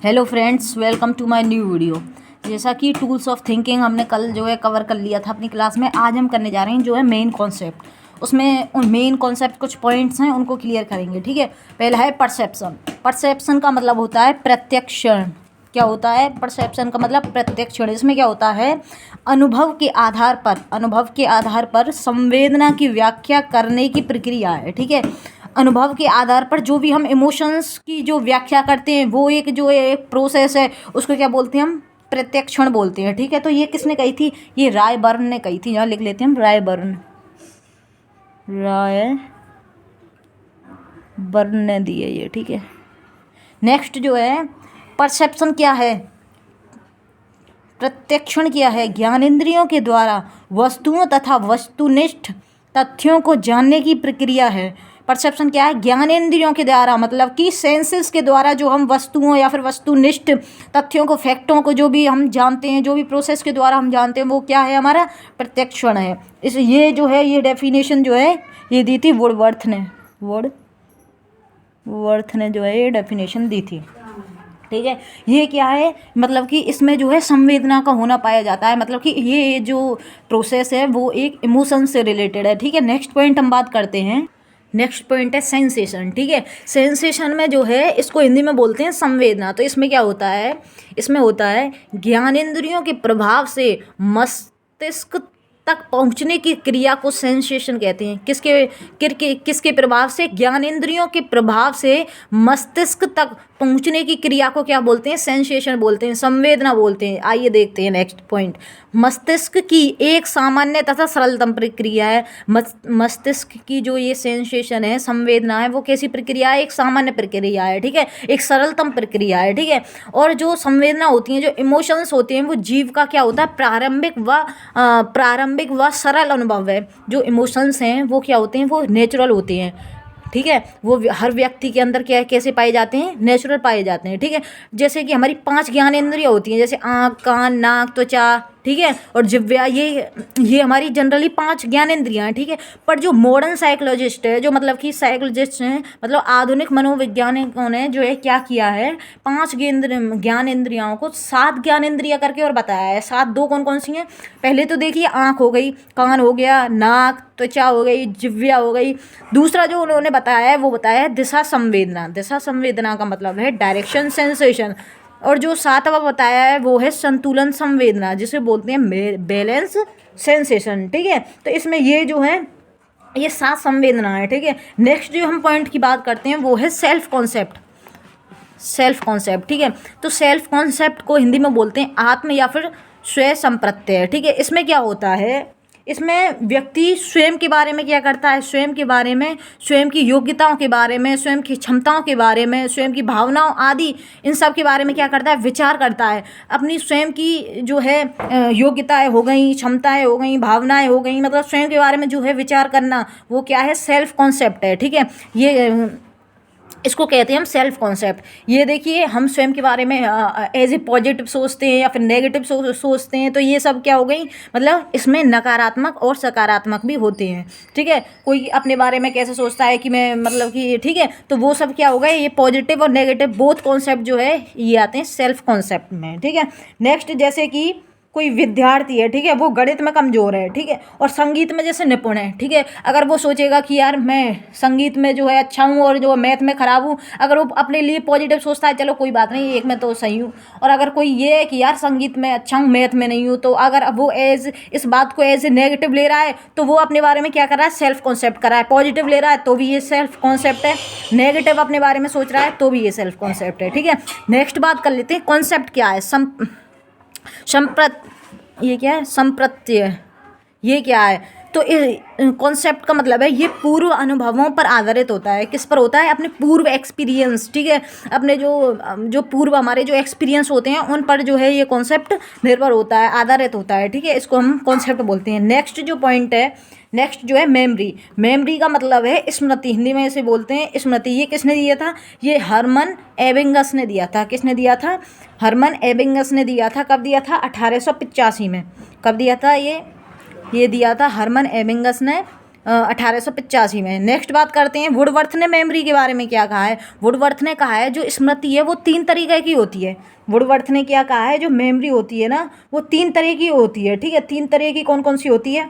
Hello friends, welcome to my new video. जैसा कि tools of thinking हमने कल जो है कवर कर लिया था अपनी क्लास में, आज हम करने जा रहे हैं जो है मेन कॉन्सेप्ट। उसमें उन मेन कॉन्सेप्ट कुछ पॉइंट्स हैं, उनको क्लियर करेंगे। ठीक है, पहला है परसेप्शन। परसेप्शन का मतलब होता है प्रत्यक्षण। क्या होता है परसेप्शन का मतलब? प्रत्यक्षण। इसमें क्या होता है, अनुभव के आधार पर संवेदना की व्याख्या करने की प्रक्रिया है। ठीक है, अनुभव के आधार पर जो भी हम इमोशंस की जो व्याख्या करते हैं वो एक जो है एक प्रोसेस है, उसको क्या बोलते हैं हम? प्रत्यक्षण बोलते हैं। ठीक है, तो ये किसने कही थी? ये रायबर्न ने कही थी। यहाँ लिख लेते हैं हम, रायबर्न ने दी है ये। ठीक है, नेक्स्ट जो है परसेप्शन क्या है, प्रत्यक्षण क्या है? ज्ञानेंद्रियों के द्वारा वस्तुओं तथा वस्तुनिष्ठ तथ्यों को जानने की प्रक्रिया है। परसेप्शन क्या है? ज्ञानेंद्रियों के द्वारा, मतलब कि सेंसेस के द्वारा जो हम वस्तुओं या फिर वस्तुनिष्ठ तथ्यों को, फैक्टों को जो भी हम जानते हैं, जो भी प्रोसेस के द्वारा हम जानते हैं, वो क्या है? हमारा प्रत्यक्षण है। इस ये जो है ये डेफिनेशन जो है ये दी थी वुडवर्थ ने जो है ये डेफिनेशन दी थी। ठीक है, ये क्या है, मतलब कि इसमें जो है संवेदना का होना पाया जाता है, मतलब कि ये जो प्रोसेस है वो एक इमोशन से रिलेटेड है। ठीक है, नेक्स्ट पॉइंट हम बात करते हैं। नेक्स्ट पॉइंट है सेंसेशन। ठीक है, सेंसेशन में जो है इसको हिंदी में बोलते हैं संवेदना। तो इसमें क्या होता है, इसमें होता है ज्ञानेंद्रियों के प्रभाव से मस्तिष्क तक पहुंचने की क्रिया को सेंसेशन कहते हैं। किसके प्रभाव से? ज्ञानेंद्रियों के प्रभाव से मस्तिष्क तक पहुंचने की क्रिया को क्या बोलते हैं? सेंसेशन बोलते हैं, संवेदना बोलते हैं। आइए देखते हैं नेक्स्ट पॉइंट। मस्तिष्क की एक सामान्य तथा सरलतम प्रक्रिया है। मस्तिष्क की जो ये सेंसेशन है, संवेदना है, वो कैसी प्रक्रिया है? एक सामान्य प्रक्रिया है। ठीक है, एक सरलतम प्रक्रिया है। ठीक है, और जो संवेदना होती हैं, जो इमोशंस होते हैं, वो जीव का क्या होता है? प्रारंभिक व सरल अनुभव है। जो इमोशंस हैं वो क्या होते हैं? वो नेचुरल होते हैं। ठीक है, वो हर व्यक्ति के अंदर क्या कैसे पाए जाते हैं? नेचुरल पाए जाते हैं। ठीक है, जैसे कि हमारी 5 ज्ञानेंद्रियाँ होती हैं, जैसे आँख, कान, नाक, त्वचा, ठीक है, और जिह्वा। ये हमारी जनरली 5 ज्ञानेंद्रियाँ हैं। ठीक है, पर जो मॉडर्न साइकोलॉजिस्ट है, जो मतलब कि साइकोलॉजिस्ट हैं, मतलब आधुनिक मनोवैज्ञानिकों ने जो है क्या किया है, 5 ज्ञानेंद्रियाओं को 7 ज्ञानेंद्रियाँ करके और बताया है। 7 दो कौन कौन सी हैं? पहले तो देखिए, आँख हो गई, कान हो गया, नाक, त्वचा हो गई, जिह्वा हो गई। दूसरा जो उन्होंने बताया है वो बताया है दिशा संवेदना। दिशा संवेदना का मतलब है डायरेक्शन सेंसेशन। और जो 7वां बताया है वो है संतुलन संवेदना, जिसे बोलते हैं बैलेंस सेंसेशन। ठीक है, तो इसमें ये जो है ये 7 संवेदना है। ठीक है, नेक्स्ट जो हम पॉइंट की बात करते हैं वो है सेल्फ कॉन्सेप्ट। ठीक है, तो सेल्फ कॉन्सेप्ट को हिंदी में बोलते हैं आत्म या फिर स्वयं संप्रत्यय। ठीक है, इसमें क्या होता है, इसमें व्यक्ति स्वयं के बारे में क्या करता है? स्वयं के बारे में, स्वयं की योग्यताओं के बारे में, स्वयं की क्षमताओं के बारे में, स्वयं की भावनाओं आदि, इन सब के बारे में क्या करता है? विचार करता है। अपनी स्वयं की जो है योग्यताएं हो गई, क्षमताएं हो गई, भावनाएं हो गई, मतलब स्वयं के बारे में जो है विचार करना, वो क्या है? सेल्फ कॉन्सेप्ट है। ठीक है, ये इसको कहते हैं हम सेल्फ कॉन्सेप्ट। ये देखिए, हम स्वयं के बारे में एज ए पॉजिटिव सोचते हैं या फिर नेगेटिव सोचते हैं, तो ये सब क्या हो गई, मतलब इसमें नकारात्मक और सकारात्मक भी होते हैं। ठीक है, कोई अपने बारे में कैसे सोचता है कि मैं, मतलब कि, ठीक है, तो वो सब क्या हो गए, ये पॉजिटिव और नेगेटिव बोथ कॉन्सेप्ट जो है ये आते हैं सेल्फ कॉन्सेप्ट में। ठीक है, नेक्स्ट जैसे कि कोई विद्यार्थी है, ठीक है, वो गणित में कमज़ोर है, ठीक है, और संगीत में जैसे निपुण है। ठीक है, अगर वो सोचेगा कि यार मैं संगीत में जो है अच्छा हूँ और जो मैथ में ख़राब हूँ, अगर वो अपने लिए पॉजिटिव सोचता है, चलो कोई बात नहीं, एक में तो सही हूँ। और अगर कोई ये है कि यार संगीत में अच्छा हूँ, मैथ में नहीं हूँ, तो अगर वो इस बात को एज ए नेगेटिव ले रहा है, तो वो अपने बारे में क्या कर रहा है? सेल्फ कॉन्सेप्ट कर रहा है। पॉजिटिव ले रहा है तो भी ये सेल्फ कॉन्सेप्ट है, नेगेटिव अपने बारे में सोच रहा है तो भी ये सेल्फ कॉन्सेप्ट है। ठीक है, नेक्स्ट बात कर लेते हैं, कॉन्सेप्ट क्या है? ये क्या है? संप्रत्यय। ये क्या है? तो कॉन्सेप्ट का मतलब है ये पूर्व अनुभवों पर आधारित होता है। किस पर होता है? अपने पूर्व एक्सपीरियंस। ठीक है, अपने जो पूर्व हमारे जो एक्सपीरियंस होते हैं उन पर जो है ये कॉन्सेप्ट निर्भर होता है, आधारित होता है। ठीक है, इसको हम कॉन्सेप्ट बोलते हैं। नेक्स्ट जो पॉइंट है, नेक्स्ट जो है मेमोरी। मेमोरी का मतलब है स्मृति, हिंदी में इसे बोलते हैं स्मृति। ये किसने दिया था? ये हर्मन एबिंगस ने दिया था। किसने दिया था? हर्मन एबिंगस ने दिया था। कब दिया था? 1885 में। कब दिया था ये दिया था हर्मन एबिंगस ने 1885 में। नेक्स्ट बात करते हैं वुडवर्थ ने मेमोरी के बारे में क्या कहा है। वुडवर्थ ने कहा है जो स्मृति है वो 3 तरीके की होती है। वुडवर्थ ने क्या कहा है, जो मेमोरी होती है ना वो 3 तरह की होती है, ठीक है। 3 तरह की कौन कौन सी होती है?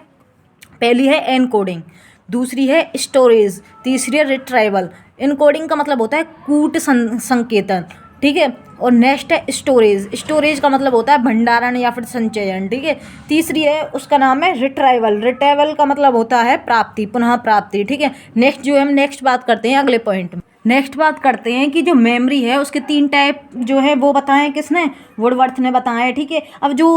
पहली है एनकोडिंग, दूसरी है स्टोरेज, तीसरी है रिट्राइवल। इनकोडिंग का मतलब होता है कूट संकेतन, ठीक है। और नेक्स्ट है स्टोरेज, स्टोरेज का मतलब होता है भंडारण या फिर संचयन, ठीक है। तीसरी है उसका नाम है रिट्राइवल, रिट्राइवल का मतलब होता है प्राप्ति, पुनः प्राप्ति, ठीक है। नेक्स्ट जो है हम नेक्स्ट बात करते हैं अगले पॉइंट में। नेक्स्ट बात करते हैं कि जो मेमोरी है उसके 3 टाइप जो है वो बताएं किसने? वुडवर्थ ने बताया, ठीक है। अब जो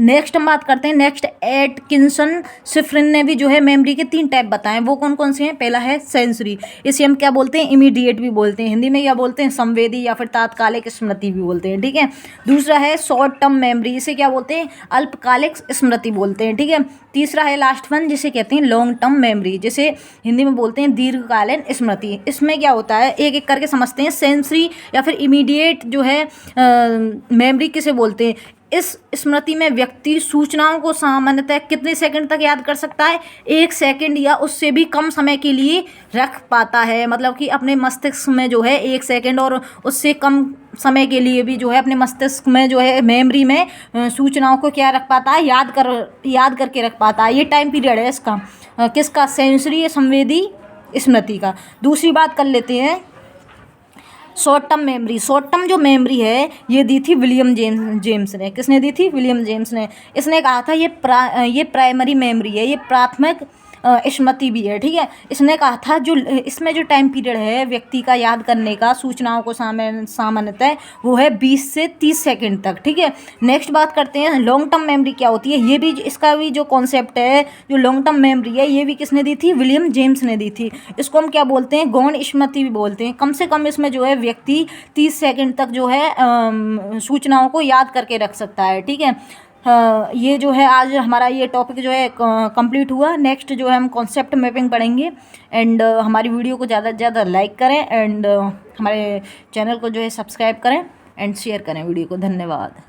नेक्स्ट हम बात करते हैं, नेक्स्ट एटकिंसन शिफ्रिन ने भी जो है मेमोरी के 3 टाइप बताएं। वो कौन कौन से हैं? पहला है सेंसरी, इसे हम क्या बोलते हैं? इमीडिएट भी बोलते हैं, हिंदी में क्या बोलते हैं? संवेदी या फिर तात्कालिक स्मृति भी बोलते हैं, ठीक है। दूसरा है शॉर्ट टर्म मेमोरी, इसे क्या बोलते हैं? अल्पकालिक स्मृति बोलते हैं, ठीक है। तीसरा है लास्ट वन जिसे कहते हैं लॉन्ग टर्म मेमोरी, जिसे हिंदी में बोलते हैं दीर्घकालीन स्मृति। इसमें क्या होता है एक एक करके समझते हैं। सेंसरी या फिर इमीडिएट जो है मेमोरी किसे बोलते हैं? इस स्मृति में व्यक्ति सूचनाओं को सामान्यतः कितने सेकंड तक याद कर सकता है? 1 सेकंड या उससे भी कम समय के लिए रख पाता है। मतलब कि अपने मस्तिष्क में जो है 1 सेकंड और उससे कम समय के लिए भी जो है अपने मस्तिष्क में जो है मेमोरी में सूचनाओं को क्या रख पाता है? याद करके रख पाता है। ये टाइम पीरियड है इसका, किसका? सेंसरी संवेदी स्मृति का। दूसरी बात कर लेते हैं short term memory. Short term जो मेमोरी है ये दी थी विलियम जेम्स ने। किसने दी थी? विलियम जेम्स ने। इसने कहा था ये प्राइमरी मेमोरी है, ये प्राथमिक स्मृति भी है, ठीक है। इसने कहा था जो इसमें जो टाइम पीरियड है व्यक्ति का याद करने का सूचनाओं को सामान्यतः वो है 20 से 30 सेकंड तक, ठीक है। नेक्स्ट बात करते हैं लॉन्ग टर्म मेमोरी क्या होती है। ये भी इसका भी जो कॉन्सेप्ट है, जो लॉन्ग टर्म मेमोरी है, ये भी किसने दी थी? विलियम जेम्स ने दी थी। इसको हम क्या बोलते हैं? गौण स्मृति भी बोलते हैं। कम से कम इसमें जो है व्यक्ति 30 सेकंड तक जो है सूचनाओं को याद करके रख सकता है, ठीक है। ये जो है आज हमारा ये टॉपिक जो है कंप्लीट हुआ। नेक्स्ट जो है हम कॉन्सेप्ट मैपिंग पढ़ेंगे। एंड हमारी वीडियो को ज़्यादा से ज़्यादा लाइक करें एंड हमारे चैनल को जो है सब्सक्राइब करें एंड शेयर करें वीडियो को। धन्यवाद।